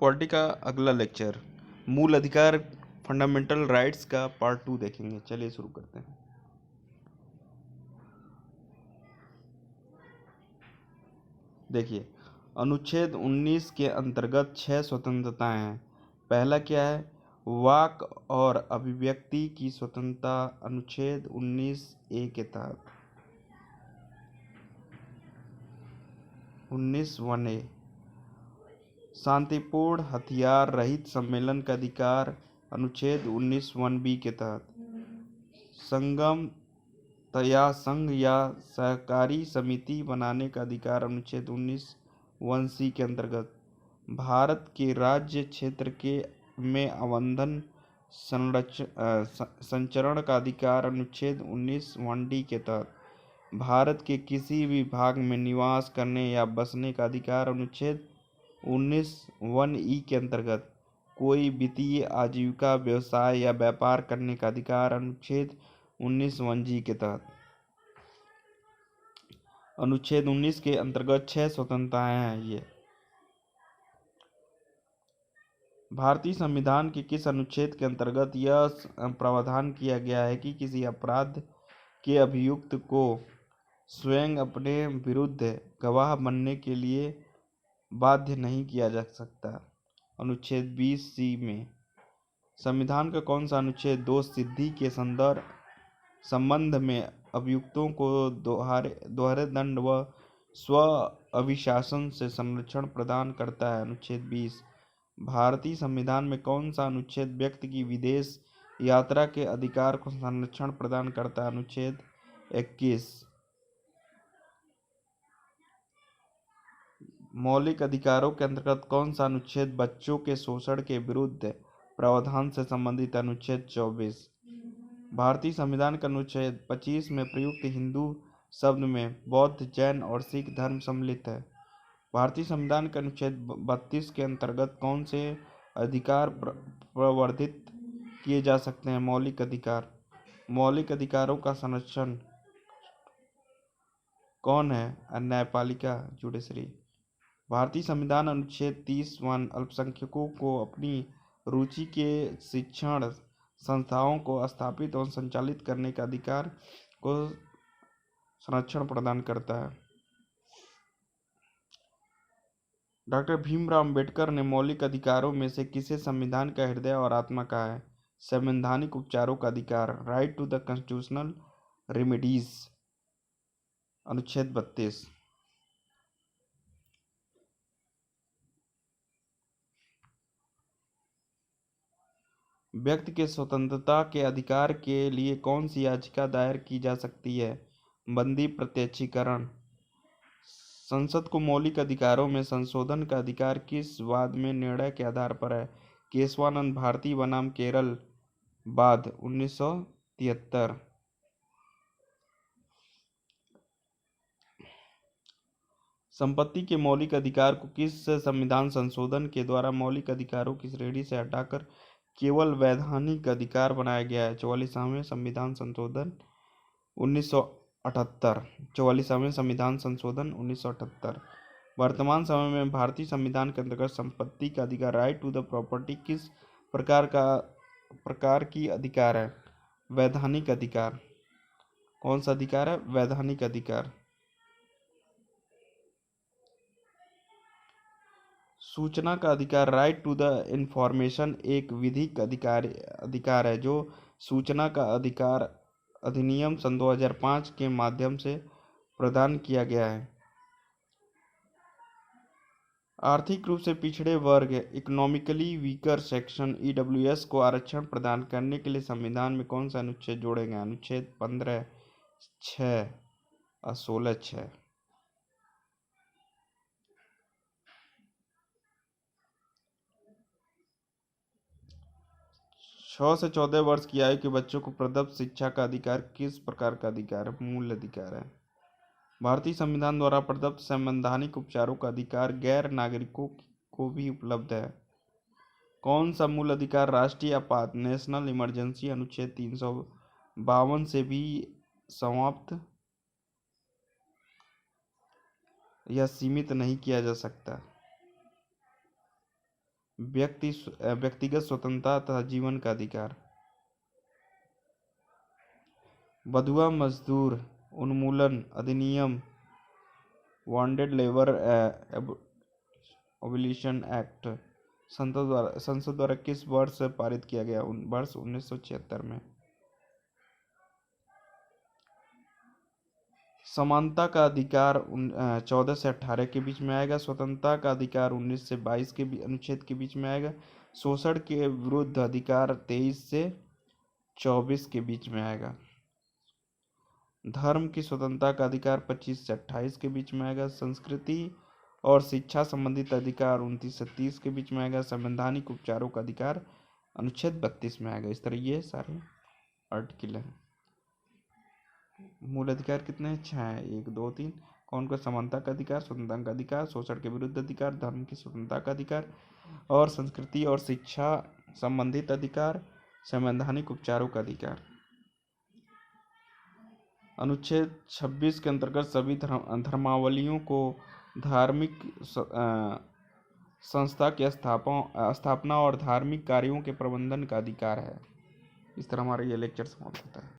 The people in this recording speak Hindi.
पॉलिटी का अगला लेक्चर मूल अधिकार फंडामेंटल राइट्स का पार्ट 2 देखेंगे। चलिए शुरू करते हैं। देखिए, अनुच्छेद 19 के अंतर्गत 6 स्वतंत्रताएं हैं। पहला क्या है? वाक और अभिव्यक्ति की स्वतंत्रता अनुच्छेद 19 ए के तहत 19(1)(a) शांतिपूर्ण हथियार रहित सम्मेलन का अधिकार अनुच्छेद 19(1)(b) के तहत संगम या संघ या सहकारी समिति बनाने का अधिकार अनुच्छेद 19(1)(c) के अंतर्गत भारत के राज्य क्षेत्र के में आवंटन संचरण का अधिकार अनुच्छेद 19(1)(d) के तहत भारत के किसी भी भाग में निवास करने या बसने का अधिकार अनुच्छेद 19(1)(e) के अंतर्गत कोई वित्तीय आजीविका व्यवसाय या व्यापार करने का अधिकार अनुच्छेद 19(1)(g) के तहत अनुच्छेद 19 के अंतर्गत 6 स्वतंत्रताएं हैं। ये भारतीय संविधान के किस अनुच्छेद के अंतर्गत यह प्रावधान किया गया है कि किसी अपराध के अभियुक्त को स्वयं अपने विरुद्ध गवाह बनने के लिए बाध्य नहीं किया जा सकता? अनुच्छेद 20(c) में संविधान का कौन सा अनुच्छेद दोष सिद्धि के संबंध में अभियुक्तों को दोहरे दंड व स्व अभिशासन से संरक्षण प्रदान करता है? अनुच्छेद 20। भारतीय संविधान में कौन सा अनुच्छेद व्यक्ति की विदेश यात्रा के अधिकार को संरक्षण प्रदान करता है? अनुच्छेद 21। मौलिक अधिकारों के अंतर्गत कौन सा अनुच्छेद बच्चों के शोषण के विरुद्ध प्रावधान से संबंधित? अनुच्छेद 24। भारतीय संविधान का अनुच्छेद 25 में प्रयुक्त हिंदू शब्द में बौद्ध, जैन और सिख धर्म सम्मिलित है। भारतीय संविधान के अनुच्छेद 32 के अंतर्गत कौन से अधिकार प्रवर्धित किए जा सकते हैं? मौलिक अधिकार। मौलिक अधिकारों का संरक्षण कौन है? न्यायपालिका जुडिशरी। भारतीय संविधान अनुच्छेद 30(1) अल्पसंख्यकों को अपनी रुचि के शिक्षण संस्थाओं को स्थापित और संचालित करने का अधिकार को संरक्षण प्रदान करता है। डॉक्टर भीमराव अंबेडकर ने मौलिक अधिकारों में से किसे संविधान का हृदय और आत्मा कहा है? संवैधानिक उपचारों का अधिकार, right to the constitutional remedies, अनुच्छेद 32। व्यक्ति के स्वतंत्रता के अधिकार के लिए कौन सी याचिका दायर की जा सकती है? बंदी प्रत्यक्षीकरण। संसद को मौलिक अधिकारों में संशोधन का अधिकार किस वाद में निर्णय के आधार पर है? केशवानंद भारती बनाम केरल वाद 1973। संपत्ति के मौलिक अधिकार को किस संविधान संशोधन के द्वारा मौलिक अधिकारों की श्रेणी से हटाकर केवल वैधानिक अधिकार बनाया गया है? 44वें संविधान संशोधन 1978। 44वें संविधान संशोधन 1978। वर्तमान समय में भारतीय संविधान के अंतर्गत संपत्ति का अधिकार, राइट टू द प्रॉपर्टी, किस प्रकार की अधिकार है? वैधानिक अधिकार। कौन सा अधिकार है? वैधानिक अधिकार। सूचना का अधिकार, राइट टू द इंफॉर्मेशन, एक विधिक अधिकार है जो सूचना का अधिकार अधिनियम सन 2005 के माध्यम से प्रदान किया गया है। आर्थिक रूप से पिछड़े वर्ग इकोनॉमिकली वीकर सेक्शन ईडब्ल्यूएस को आरक्षण प्रदान करने के लिए संविधान में कौन सा अनुच्छेद जोड़े गए? अनुच्छेद 15(6) और 16(6). 6 से 14 वर्ष की आयु के बच्चों को प्रदत्त शिक्षा का अधिकार किस प्रकार का अधिकार है? मूल अधिकार है। भारतीय संविधान द्वारा प्रदत्त संवैधानिक उपचारों का अधिकार गैर नागरिकों को भी उपलब्ध है। कौन सा मूल अधिकार राष्ट्रीय आपात नेशनल इमरजेंसी अनुच्छेद 352 से भी समाप्त या सीमित नहीं किया जा सकता? व्यक्तिगत स्वतंत्रता तथा जीवन का अधिकार। बंधुआ मजदूर उन्मूलन अधिनियम बॉन्डेड लेबर एबोलिशन एक्ट संसद द्वारा किस वर्ष पारित किया गया? वर्ष 1976 में। समानता का अधिकार 14 से 18 के बीच में आएगा। स्वतंत्रता का अधिकार 19 से 22 के अनुच्छेद के बीच में आएगा। शोषण के विरुद्ध अधिकार 23 से 24 के बीच में आएगा। धर्म की स्वतंत्रता का अधिकार 25 से 28 के बीच में आएगा। संस्कृति और शिक्षा संबंधित अधिकार 29 से 30 के बीच में आएगा। संवैधानिक उपचारों का अधिकार अनुच्छेद 32 में आएगा। इस तरह ये सारे आर्टिकल हैं। मूल अधिकार कितने हैं? 6 हैं। 1 2 3। कौन कौन? समानता का अधिकार, स्वतंत्रता का अधिकार, शोषण के विरुद्ध अधिकार, धर्म की स्वतंत्रता का अधिकार और संस्कृति और शिक्षा संबंधित अधिकार, संवैधानिक उपचारों का अधिकार। अनुच्छेद 26 के अंतर्गत सभी धर्मावलंबियों को धार्मिक संस्था की स्थापना और धार्मिक कार्यों के प्रबंधन का अधिकार है। इस तरह हमारा ये लेक्चर समाप्त होता है।